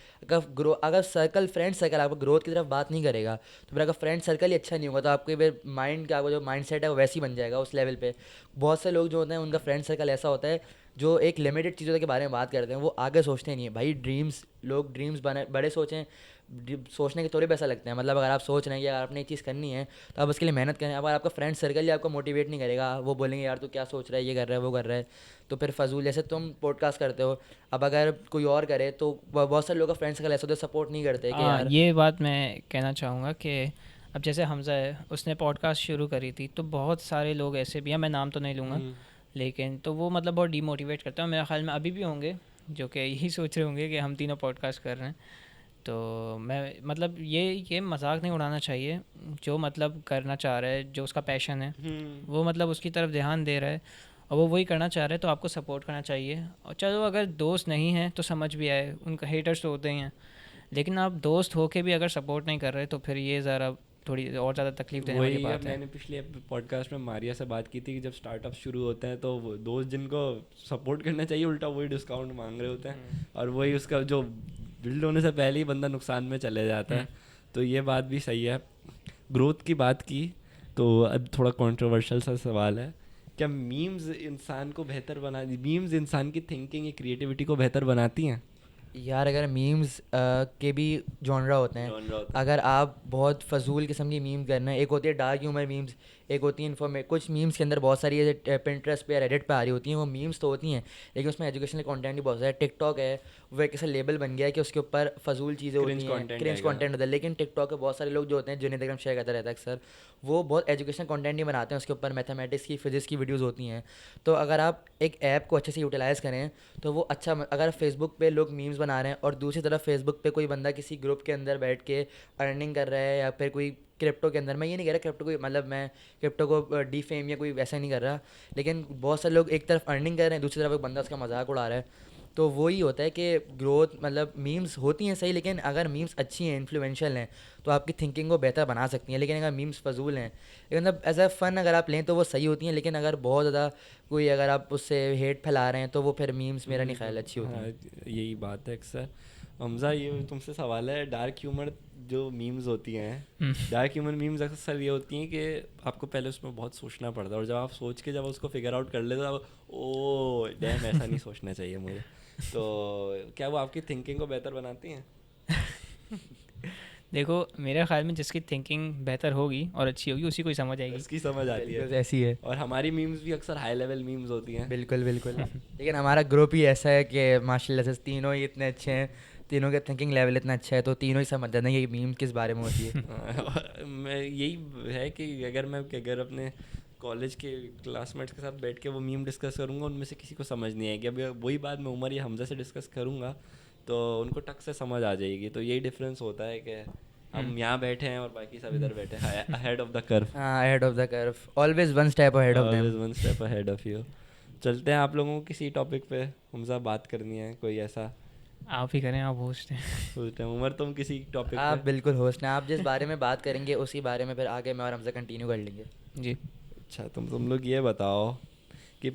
अगर फ्रेंड सर्कल आपको ग्रोथ की तरफ बात नहीं करेगा, तो फिर अगर फ्रेंड सर्कल ही अच्छा नहीं होगा तो आपके फिर माइंड का जो माइंड सेट है वो वैसे ही बन जाएगा उस लेवल पे। बहुत से लोग जो होते हैं उनका फ्रेंड सर्कल ऐसा होता है जो एक लिमिटेड चीज़ों के बारे में बात करते हैं, वो आगे सोचते नहीं है। भाई लोग ड्रीम्स बड़े सोचें, सोचने के थोड़े पैसा लगते हैं। मतलब अगर आप सोच रहे हैं कि अगर आपने एक चीज़ करनी है तो आप उसके लिए मेहनत करें। अगर आपका फ्रेंड सर्कल ही आपको मोटिवेट नहीं करेगा, वो बोलेंगे यार तू क्या सोच रहा है, ये कर रहा है वो कर रहा है, तो फिर फजूल। जैसे तुम पॉडकास्ट करते हो, अब अगर कोई और करे तो बहुत सारे लोगों का फ्रेंड सर्कल ऐसा होता है सपोर्ट नहीं करते कि यार। ये बात मैं कहना चाहूँगा कि अब जैसे हमज़ा है, उसने पॉडकास्ट शुरू करी थी, तो बहुत सारे लोग ऐसे भी हैं, मैं नाम तो नहीं लूँगा, लेकिन तो वो मतलब बहुत डीमोटिवेट करते हैं। मेरा ख्याल में अभी भी होंगे जो कि यही सोच रहे होंगे कि हम तीनों पॉडकास्ट कर रहे हैं। तो मैं मतलब ये मजाक नहीं उड़ाना चाहिए। जो मतलब करना चाह रहा है, जो उसका पैशन है, वो मतलब उसकी तरफ ध्यान दे रहा है और वो वही करना चाह रहा है, तो आपको सपोर्ट करना चाहिए। और चलो अगर दोस्त नहीं है तो समझ भी आए, उनका हेटर्स तो होते ही हैं, लेकिन आप दोस्त हो के भी अगर सपोर्ट नहीं कर रहे तो फिर ये ज़रा थोड़ी और ज़्यादा तकलीफ देने वाली बात है। मैंने पिछले पॉडकास्ट में मारिया से बात की थी कि जब स्टार्टअप शुरू होते हैं तो वो दोस्त जिनको सपोर्ट करना चाहिए उल्टा वही डिस्काउंट मांग रहे होते हैं, और वही उसका जो बिल्ड होने से पहले ही बंदा नुकसान में चले जाता है। तो ये बात भी सही है। ग्रोथ की बात की तो अब थोड़ा कंट्रोवर्शियल सा सवाल है, क्या मीम्स इंसान को बेहतर मीम्स इंसान की थिंकिंग या क्रिएटिविटी को बेहतर बनाती हैं? यार अगर मीम्स के भी जॉनरा होते हैं, अगर आप बहुत फजूल किस्म की मीम करना है, एक होती है डार्क ह्यूमर मीम्स, एक होती है कुछ मीम्स के अंदर बहुत सारी ये पिंटरेस्ट पे या रेडिट पे आ रही होती हैं, वो मीम्स तो होती हैं लेकिन उसमें एजुकेशनल कंटेंट भी बहुत सारा है। टिकटॉक है वो एक ऐसा लेबल बन गया है कि उसके ऊपर फजूल चीज़ें Cringe होती हैं, content क्रिंज आएगा। कंटेंट होता है। लेकिन टिकटॉक के बहुत सारे लोग जो होते हैं जिन्हें इंस्टाग्राम शेयर करता रहता है अक्सर, वो बहुत एजुकेशनल कंटेंट नहीं बनाते हैं, उसके ऊपर मैथमेटिक्स की फिजिक्स की वीडियोज़ होती हैं। तो अगर आप एक ऐप को अच्छे से यूटिलाइज़ करें तो वो अच्छा, अगर फेसबुक पे लोग मीम्स बना रहे हैं और दूसरी तरफ फेसबुक पे कोई बंदा किसी ग्रुप के अंदर बैठ के अर्निंग कर रहा है या फिर कोई क्रिप्टो के अंदर, मैं ये नहीं कह रहा क्रिप्टो को, मतलब मैं क्रिप्टो को डीफेम या कोई वैसा नहीं कर रहा, लेकिन बहुत सारे लोग एक तरफ अर्निंग कर रहे हैं, दूसरी तरफ एक बंदा उसका मजाक उड़ा रहा है। तो वही होता है कि ग्रोथ, मतलब मीम्स होती हैं सही, लेकिन अगर मीम्स अच्छी हैं, इन्फ्लुएंशियल हैं, तो आपकी थिंकिंग को बेहतर बना सकती हैं। लेकिन अगर मीम्स फजूल हैं, लेकिन मतलब एज अ फ़न अगर आप लें तो वो सही होती हैं, लेकिन अगर बहुत ज़्यादा कोई अगर आप उससे हेट फैला रहे हैं तो वो फिर मीम्स मेरा नहीं ख्याल अच्छी होती हाँ, हैं। यही बात है अक्सर। हमजा, ये तुमसे सवाल है, डार्क ह्यूमर जो मीम्स होती हैं, डार्क ह्यूमर मीम्स अक्सर ये होती हैं कि आपको पहले उसमें बहुत सोचना पड़ता है और जब आप सोच के जब उसको फिगर आउट कर लेते हो, ओ डैम, ऐसा नहीं सोचना चाहिए मुझे। तो क्या वो आपकी थिंकिंग को बेहतर बनाती हैं? देखो मेरे ख्याल में जिसकी थिंकिंग बेहतर होगी और अच्छी होगी उसी को ही समझ आएगी। उसकी समझ आती बिल्कुल है। ऐसी है। और हमारी मीम्स भी अक्सर हाई लेवल मीम्स होती हैं। बिल्कुल बिल्कुल। लेकिन हमारा ग्रुप ही ऐसा है कि माशाल्लाह से तीनों ही इतने अच्छे हैं, तीनों का थिंकिंग लेवल इतना अच्छा है, तो तीनों ही समझ जाते हैं कि मीम किस बारे में होती है। और मैं यही है कि अगर अपने कॉलेज के क्लासमेट्स के साथ बैठ के वो मीम डिस्कस करूँगा, उनमें से किसी को समझ नहीं आएगी। अभी वही बात मैं उमर या हमजा से डिस्कस करूँगा तो उनको टक से समझ आ जाएगी। तो यही डिफरेंस होता है कि हम यहाँ बैठे हैं और बाकी सब इधर बैठे हैं, अहेड ऑफ द कर्व, हाँ, ahead of the curve, always one step ahead of always them. One step ahead of you. चलते हैं आप लोगों को किसी टॉपिक पे हमजा बात करनी है, कोई ऐसा आप ही करें, आप होस्ट हैं। सोचते हैं। उमर, तुम किसी टॉपिक आप पे? बिल्कुल होस्ट हैं, आप जिस बारे में बात करेंगे उसी बारे में फिर आगे मैं और हमसे कंटिन्यू कर लेंगे। जी। अच्छा, तुम लोग ये बताओ कि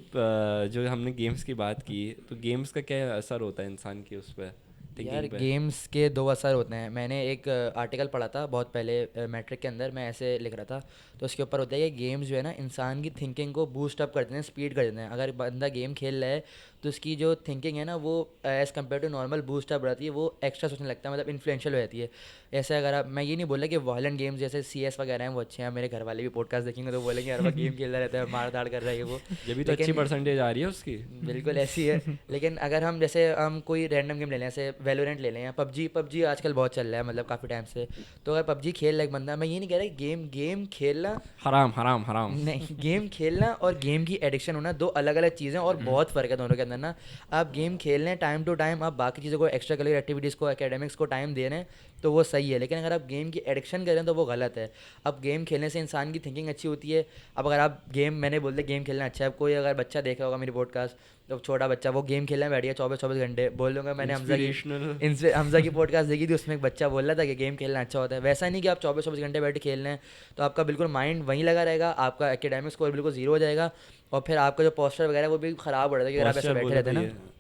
जो हमने गेम्स की बात की, तो गेम्स का क्या असर होता है इंसान की उस पर, यार थिंकिंग पे? गेम्स के दो असर होते हैं। मैंने एक आर्टिकल पढ़ा था बहुत पहले, मैट्रिक के अंदर मैं ऐसे लिख रहा था, तो उसके ऊपर होता है कि गेम्स जो है ना इंसान की थिंकिंग को बूस्ट अप कर देते हैं, स्पीड कर देते हैं। अगर बंदा गेम खेल रहा है तो उसकी जो थिंकिंग है ना वो as compare to normal boost up रहती है, वो एक्स्ट्रा सोचने लगता है, मतलब इन्फ्लुएंशियल हो जाती है। ऐसे अगर आप, मैं ये नहीं बोल रहा कि वायलेंट गेम्स जैसे CS वगैरह हैं वो अच्छे हैं, मेरे घर वाले भी पॉडकास्ट देखेंगे तो बोलेंगे यार वो गेम खेलता रहता है, मार धाड़ कर रहा है वो। जब भी तो अच्छी लेकिन परसेंटेज आ रही है उसकी। बिल्कुल ऐसी है। लेकिन अगर हम जैसे हम कोई रैंडम गेम ले लें, जैसे वैलोरेंट ले लें या पबजी आजकल बहुत चल रहा है, मतलब काफ़ी टाइम से, तो अगर पबजी खेल रहा है एक बंदा, मैं ये नहीं कह रहा कि गेम खेलना हराम हराम हराम। नहीं, गेम खेलना और गेम की एडिक्शन होना दो अलग अलग चीज़ें, और बहुत फ़र्क है दोनों के अंदर ना। आप गेम खेल रहे हैं टाइम टू टाइम, आप बाकी चीज़ों को, एक्स्ट्रा करिकुलर एक्टिविटीज़ को, एकेडमिक्स को टाइम दे रहे हैं तो वो सही है, लेकिन अगर आप गेम की एडिक्शन कर रहे हैं तो वो गलत है। अब गेम खेलने से इंसान की थिंकिंग अच्छी होती है। अब अगर आप गेम, मैंने बोल दिया गेम खेलना अच्छा है, अब कोई अगर बच्चा देख रहा होगा मेरी पॉडकास्ट, तो छोटा बच्चा वो गेम खेलने बैठ गया 24-24 घंटे, बोल दूंगा मैंने हमजा की पॉडकास्ट देखी थी, उसमें एक बच्चा बोल रहा था कि गेम खेलना अच्छा होता है। वैसा नहीं कि आप 24-24 घंटे बैठ के खेल रहे हैं तो आपका बिल्कुल माइंड वहीं लगा रहेगा, आपका एकेडमिक स्कोर बिल्कुल जीरो हो जाएगा, और फिर आपका जो पोस्चर वगैरह वो भी ख़राब हो रहा है, क्योंकि अगर आप ऐसे बैठे रहते हैं ना।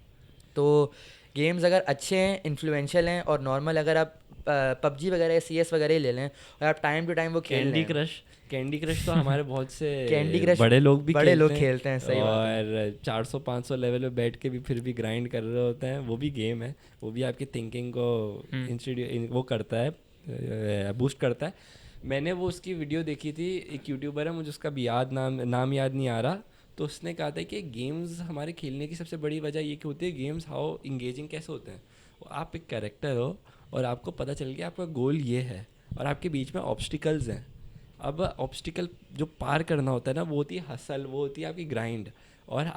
तो गेम्स अगर अच्छे हैं, इन्फ्लुएंशियल हैं और नॉर्मल, अगर आप पबजी वगैरह CS वगैरह ही ले लें और आप टाइम टू टाइम वो खेल रहे हैं। कैंडी क्रश तो हमारे बहुत से कैंडी क्रश बड़े लोग भी खेलते हैं, सही बात है। और 400-500 लेवल पे बैठ के भी फिर भी ग्राइंड कर रहे होते हैं। वो भी गेम है, वो भी आपकी थिंकिंग को वो करता है, बूस्ट करता है। मैंने वो उसकी वीडियो देखी थी, एक यूट्यूबर है, मुझे उसका भी नाम याद नहीं आ रहा, तो उसने कहा था कि गेम्स हमारे खेलने की सबसे बड़ी वजह ये कि होती है, गेम्स हाउ इंगेजिंग कैसे होते हैं। आप एक कैरेक्टर हो और आपको पता चल गया आपका गोल ये है और आपके बीच में ऑब्स्टिकल्स हैं। अब ऑब्स्टिकल जो पार करना होता है ना, वो होती है हसल, वो होती है आपकी ग्राइंड। और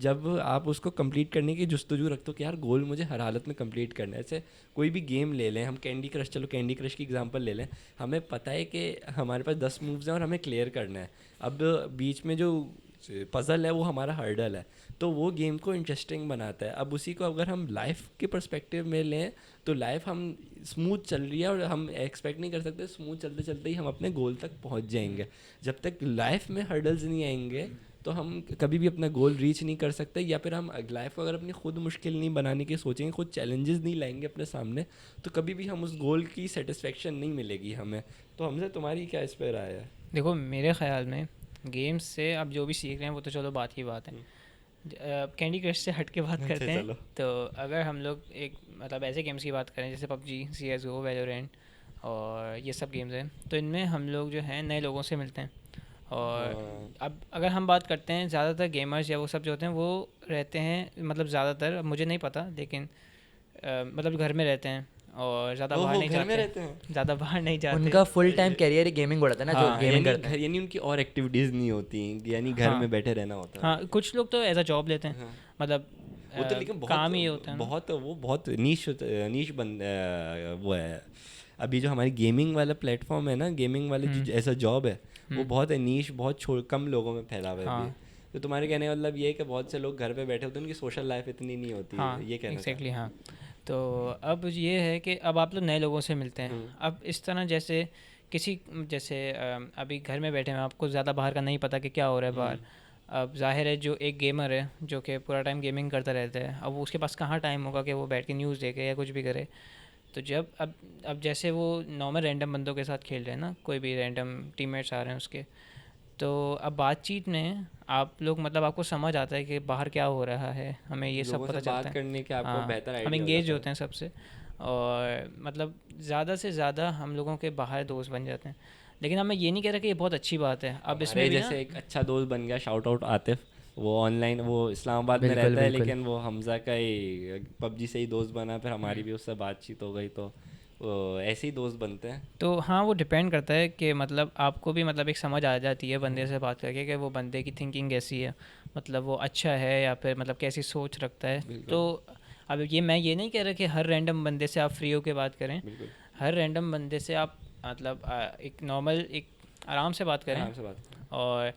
जब आप उसको कंप्लीट करने की जुस्तजू रखते हो कि यार गोल मुझे हर हालत में कंप्लीट करना है। ऐसे कोई भी गेम ले लें, हम कैंडी क्रश, चलो कैंडी क्रश की एग्जांपल ले लें, हमें पता है कि हमारे पास 10 मूव्स हैं और हमें क्लियर करना है। अब बीच में जो पज़ल है वो हमारा हर्डल है, तो वो गेम को इंटरेस्टिंग बनाता है। अब उसी को अगर हम लाइफ के पर्सपेक्टिव में लें तो लाइफ हम स्मूथ चल रही है और हम एक्सपेक्ट नहीं कर सकते स्मूथ चलते चलते ही हम अपने गोल तक पहुंच जाएंगे। जब तक लाइफ में हर्डल्स नहीं आएंगे तो हम कभी भी अपना गोल रीच नहीं कर सकते। या फिर हम लाइफ को अगर अपनी खुद मुश्किल नहीं बनाने की सोचेंगे, खुद चैलेंजेस नहीं लाएंगे अपने सामने, तो कभी भी हम उस गोल की सेटिस्फेक्शन नहीं मिलेगी हमें। तो हमसे तुम्हारी क्या इस पर राय है? देखो मेरे ख्याल में गेम्स से आप जो भी सीख रहे हैं वो तो चलो बात की बात है, कैंडी क्रश से हट के बात करते हैं। तो अगर हम लोग एक मतलब ऐसे गेम्स की बात करें जैसे पबजी, CSGO, वैलोरेंट और ये सब गेम्स हैं, तो इनमें हम लोग जो हैं नए लोगों से मिलते हैं। और अब अगर हम बात करते हैं ज़्यादातर गेमर्स या वो सब जो होते हैं वो रहते हैं मतलब ज़्यादातर मुझे नहीं पता लेकिन मतलब घर में रहते हैं और ज़्यादा बाहर नहीं घर में जाते, रहते हैं। ज़्यादा बाहर नहीं जाते। उनका फुल टाइम कैरियर गेमिंग बढ़ता है ना, जो हाँ, गेमिंग यानी करते हैं। यानी उनकी और एक्टिविटीज़ नहीं होती, यानी घर हाँ में बैठे रहना होता है। हाँ, कुछ लोग तो एज अ जॉब लेते हैं, हाँ। मतलब वो तो लेकिन काम ही ये होता है ना। बहुत नीश वो है। अभी जो हमारी गेमिंग वाला प्लेटफॉर्म है ना, गेमिंग वाले जो ऐसा जॉब है, वो बहुत नीश, बहुत कम लोगों में फैला हुआ है अभी। हाँ तो तुम्हारे कहने का मतलब ये है कि बहुत से लोग घर पे बैठे होते हैं, उनकी सोशल लाइफ इतनी नहीं होती हाँ है, ये कहना एग्जैक्टली हाँ। तो अब ये है कि अब आप लोग नए लोगों से मिलते हैं। अब इस तरह जैसे किसी जैसे अभी घर में बैठे हैं, आपको ज़्यादा बाहर का नहीं पता कि क्या हो रहा है बाहर। अब जाहिर है जो एक गेमर है जो कि पूरा टाइम गेमिंग करता रहता है, अब उसके पास कहाँ टाइम होगा कि वो बैठ के न्यूज़ देखे या कुछ भी करे। तो जब अब जैसे वो नॉर्मल रैंडम बंदों के साथ खेल रहे हैं ना, कोई भी रैंडम टीममेट्स आ रहे हैं उसके, तो अब बातचीत में आप लोग मतलब आपको समझ आता है कि बाहर क्या हो रहा है, हमें ये सब लोगों पता से चलता बात है। करने के आपको हाँ, बेहतर हम आइडिया हो इंगेज जाता होते हैं सबसे, और मतलब ज़्यादा से ज़्यादा हम लोगों के बाहर दोस्त बन जाते हैं। लेकिन अब मैं ये नहीं कह रहा कि ये बहुत अच्छी बात है। अब इसमें हमारे भी ना जैसे एक अच्छा दोस्त बन गया, शाउट आउट आतिफ। वो ऑनलाइन, वो इस्लामाबाद में बिल्कुल रहता है, बिल्कुल। लेकिन वो हमज़ा का ही पबजी से ही दोस्त बना, फिर हमारी भी उससे बातचीत हो गई, तो वो ऐसे ही दोस्त बनते हैं। तो हाँ, वो डिपेंड करता है कि मतलब आपको भी मतलब एक समझ आ जाती है बंदे से बात करके कि वो बंदे की थिंकिंग कैसी है, मतलब वो अच्छा है या फिर मतलब कैसी सोच रखता है। बिल्कुल तो अब ये मैं ये नहीं कह रहा कि हर रैंडम बंदे से आप फ्री होके बात करें। बिल्कुल। हर रैंडम बंदे से आप मतलब एक नॉर्मल एक आराम से बात करें। आराम से बात करें। और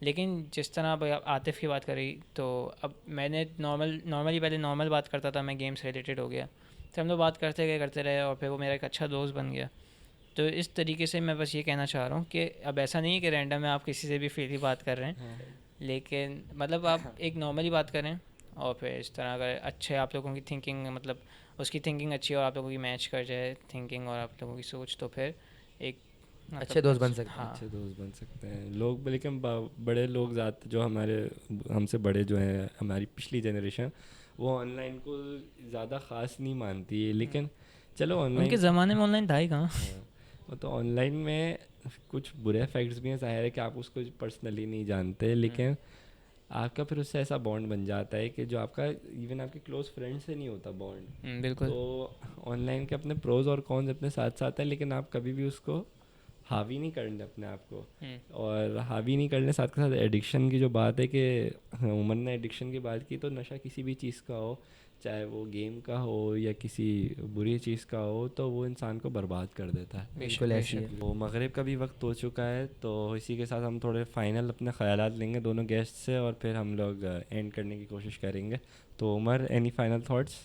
लेकिन जिस तरह अब आतिफ़ की बात करी, तो अब मैंने नॉर्मली पहले नॉर्मल बात करता था, मैं गेम्स रिलेटेड हो गया, फिर हम लोग बात करते रहे और फिर वो मेरा एक अच्छा दोस्त बन गया। तो इस तरीके से मैं बस ये कहना चाह रहा हूँ कि अब ऐसा नहीं है कि रैंडम में आप किसी से भी फ्रीली बात कर रहे हैं, लेकिन मतलब आप एक नॉर्मली बात करें। और फिर इस तरह अगर अच्छे आप लोगों की थिंकिंग मतलब उसकी थिंकिंग अच्छी और आप लोगों की मैच कर जाए थिंकिंग और आप लोगों की सोच, तो फिर एक अच्छे दोस्त बन सकते हैं। हाँ अच्छे दोस्त बन सकते हैं लोग, लेकिन बड़े लोग ज़्यादा जो हमारे हमसे बड़े जो हैं, हमारी पिछली जनरेशन, वो ऑनलाइन को ज़्यादा ख़ास नहीं मानती है, लेकिन चलो उनके ऑनलाइन। ज़माने में ऑनलाइन था ही कहाँ। हाँ, वो तो ऑनलाइन में कुछ बुरे इफेक्ट्स भी हैं, जाहिर है कि आप उसको पर्सनली नहीं जानते, लेकिन आपका फिर उससे ऐसा बॉन्ड बन जाता है कि जो आपका इवन आपके क्लोज फ्रेंड से नहीं होता बॉन्ड। बिल्कुल। तो ऑनलाइन के अपने प्रोज और कॉन्स अपने साथ साथ हैं, लेकिन आप कभी भी उसको हावी नहीं करने अपने आप को। और हावी नहीं करने साथ के साथ एडिक्शन की जो बात है कि उमर ने एडिक्शन की बात की, तो नशा किसी भी चीज़ का हो, चाहे वो गेम का हो या किसी बुरी चीज़ का हो, तो वो इंसान को बर्बाद कर देता है। बिल्कुल ऐसी है। वो मगरिब का भी वक्त हो चुका है, तो इसी के साथ हम थोड़े फाइनल अपने ख्यालात लेंगे दोनों गेस्ट से, और फिर हम लोग एंड करने की कोशिश करेंगे। तो उमर, एनी फाइनल थॉट्स?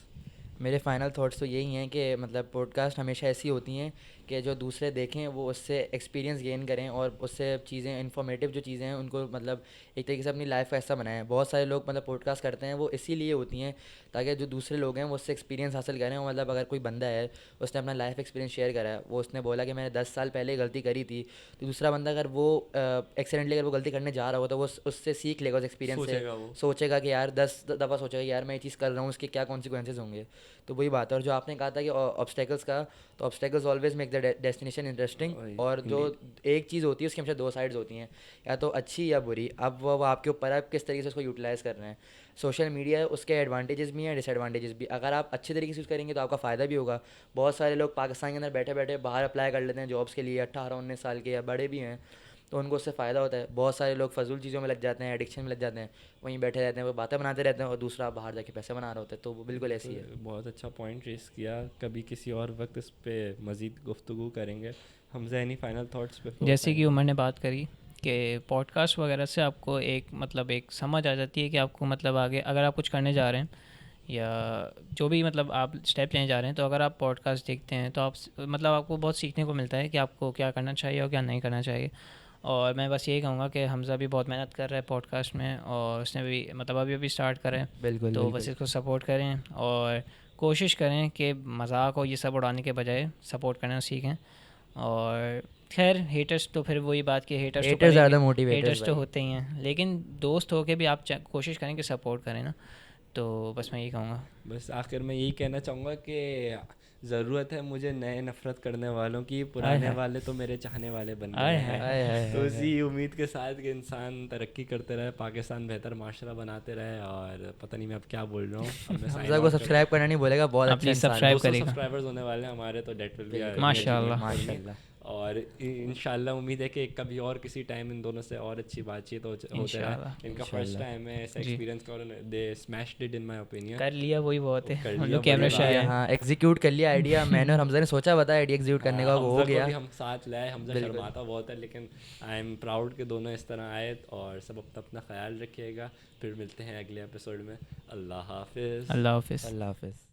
मेरे फाइनल थॉट्स तो यही हैं कि मतलब पॉडकास्ट हमेशा ऐसी होती हैं कि जो दूसरे देखें वो उससे एक्सपीरियंस गेन करें और उससे चीज़ें इन्फॉर्मेटिव जो चीज़ें हैं उनको मतलब एक तरीके से अपनी लाइफ का हिस्सा बनाएं। बहुत सारे लोग मतलब पॉडकास्ट करते हैं वो इसीलिए होती हैं ताकि जो दूसरे लोग हैं वो उससे एक्सपीरियंस हासिल करें। और मतलब अगर कोई बंदा है उसने अपना लाइफ एक्सपीरियंस शेयर करा है, वो उसने बोला कि मैंने 10 साल पहले गलती करी थी, तो दूसरा बंदा अगर वो एक्सीडेंटली अगर वो गलती करने जा रहा हो तो वो उससे सीख लेगा उस एक्सपीरियंस से, सोचेगा कि यार 10 दफ़ा सोचेगा यार मैं ये चीज़ कर रहा हूँ उसके क्या कॉन्सिक्वेंसेज होंगे। तो वही बात है। और जो आपने कहा था कि ऑब्स्टेकल्स का, तो obstacles always make the destination interesting. और जो एक चीज़ होती है उसकी हमेशा दो साइड्स होती हैं, या तो अच्छी या बुरी। अब वो आपके ऊपर है आप किस तरीके से उसको यूटिलाइज़ कर रहे हैं। सोशल मीडिया उसके एडवांटेजेस भी हैं, डिसएडवांटेजेस भी। अगर आप अच्छे तरीके से यूज़ करेंगे तो आपका फ़ायदा भी होगा। बहुत सारे लोग पाकिस्तान के अंदर बैठे बैठे बाहर अप्लाई कर लेते हैं जॉब्स के लिए, 18-19 साल के या बड़े भी हैं, तो उनको उससे फ़ायदा होता है। बहुत सारे लोग फजूल चीज़ों में लग जाते हैं, एडिक्शन में लग जाते हैं, वहीं बैठे रहते हैं, वो बातें बनाते रहते हैं, और दूसरा बाहर जाके पैसे बना रहा होता है। तो वो बिल्कुल ऐसी है। बहुत अच्छा पॉइंट रेस किया। कभी किसी और वक्त इस पे मज़ीद गुफ्तगू करेंगे। हमसे एनी फाइनल थॉट्स पे? जैसे कि उमर ने बात करी कि पॉडकास्ट वगैरह से आपको एक मतलब एक समझ आ जाती है कि आपको मतलब आगे अगर आप कुछ करने जा रहे हैं या जो भी मतलब आप स्टेप लेने जा रहे हैं, तो अगर आप पॉडकास्ट देखते हैं तो आप मतलब आपको बहुत सीखने को मिलता है कि आपको क्या करना चाहिए और क्या नहीं करना चाहिए। और मैं बस यही कहूँगा कि हमज़ा भी बहुत मेहनत कर रहा है पॉडकास्ट में, और उसने भी मतलब अभी स्टार्ट करा है। बिल्कुल तो बस इसको सपोर्ट करें और कोशिश करें कि मजाक और ये सब उड़ाने के बजाय सपोर्ट करना सीखें। और खैर हेटर्स तो फिर वही बात कि हेटर्स तो ज़्यादा मोटिवेटर्स हेटर्स तो होते ही हैं, लेकिन दोस्त होके भी आप कोशिश करें कि सपोर्ट करें ना। तो बस मैं यही कहूँगा। बस आखिर में यही कहना चाहूँगा कि ज़रूरत है मुझे नए नफ़रत करने वालों की, पुराने वाले तो मेरे चाहने वाले बन गए आय हैं। हाय हाय तो हाय इसी उम्मीद के साथ कि इंसान तरक्की करते रहे, पाकिस्तान बेहतर माशरा बनाते रहे, और पता नहीं मैं अब क्या बोल रहा हूँ, अब मैं sign हमजा को out सब्सक्राइब करना नहीं बोलेगा, बहुत हाँ, अच्छा please इंसान है। subscribe 200 करेगा। सब्सक्राइबर्स होने वाले हैं हमारे, तो डेट विल बी माशाल्लाह। माशाल्लाह। और इंशाल्लाह उम्मीद है कि कभी और किसी टाइम इन दोनों से और अच्छी बातचीत होते रहे। इंशाल्लाह। इनका फर्स्ट टाइम है ऐसा जी। एक्सपीरियंस का, और they smashed it in my opinion. कर लिया वही बहुत है, कर हम लिया, लोग कैमरा बढ़िया शाय बात हैं। हाँ, एग्जीक्यूट कर लिया आइडिया मैंने और हमजा ने, सोचा बताया आइडिया एग्जीक्यूट करने का, वो हो हमजा को गया। भी हम साथ लाए, हमजा बिल्कुल। शर्माता बहुत है, लेकिन आई एम प्राउड कि दोनों इस तरह आए। और सब अपना अपना ख्याल रखिएगा, फिर मिलते हैं अगले एपिसोड में। अल्लाह हाफिज़। अल्लाह हाफिज़। अल्लाह हाफिज़।